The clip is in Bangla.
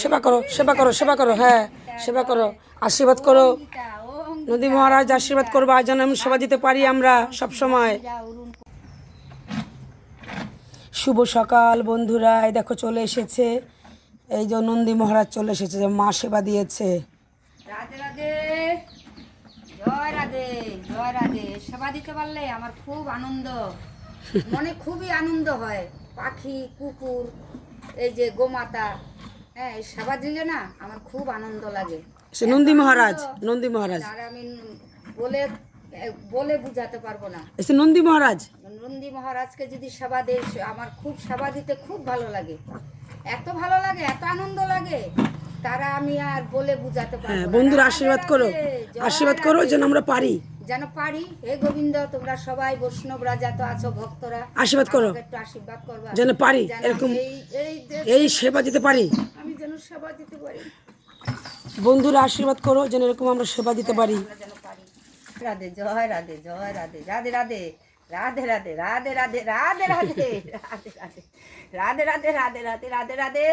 সেবা করো, সেবা করো, সেবা করো, হ্যাঁ সেবা করো, আশীর্বাদ করো। নন্দী মহারাজ আশীর্বাদ করবা যেন আমি সেবা দিতে পারি আমরা সব সময়। শুভ সকাল বন্ধুরা, এই দেখো চলে এসেছে, এই যে নন্দী মহারাজ চলে এসেছে, যে মা সেবা দিয়েছে। রাধে রাধে, জয় রাধে, জয় রাধে। সেবা দিতে পারলে আমার খুব আনন্দ, মনে খুবই আনন্দ হয়। পাখি, কুকুর, এই যে গোমাতা, হ্যাঁ এই সেবা দিলে না আমার খুব আনন্দ লাগে। সে নন্দী মহারাজ, নন্দী মহারাজ, আর আমি বলে বলে বুঝাতে পারবো না। এসে নন্দী মহারাজ, নন্দী মহারাজকে যদি সেবা দেয় আমার খুব সেবা দিতে খুব ভালো লাগে, এত ভালো লাগে, এত আনন্দ লাগে, তারা আমি আর বলে বুঝাতে পারবো হ্যাঁ না। বন্ধুরা রাধে আশীর্বাদ রাধে, করো, জয় আশীর্বাদ করো রাধে। যেন আমরা পারি, যেন পারি। হে গোবিন্দ, তোমরা সবাই বৈষ্ণবরা যত আছো ভক্তরা, আশীর্বাদ করো আমাকে একটু আশীর্বাদ করবা যেন পারি, যেন এরকম এই এই সেবা দিতে পারি। আমি যেন সেবা দিতে পারি, বন্ধুরা আশীর্বাদ করো যেন এরকম আমরা সেবা দিতে পারি। আমরা যেন পারি। রাধে, জয় রাধে, জয় রাধে, রাধে রাধে, রাধে রাধে, রাধে রাধে, রাধে রাধে, রাধে রাধে, রাধে রাধে, রাধে রাধে, রাধে রাধে।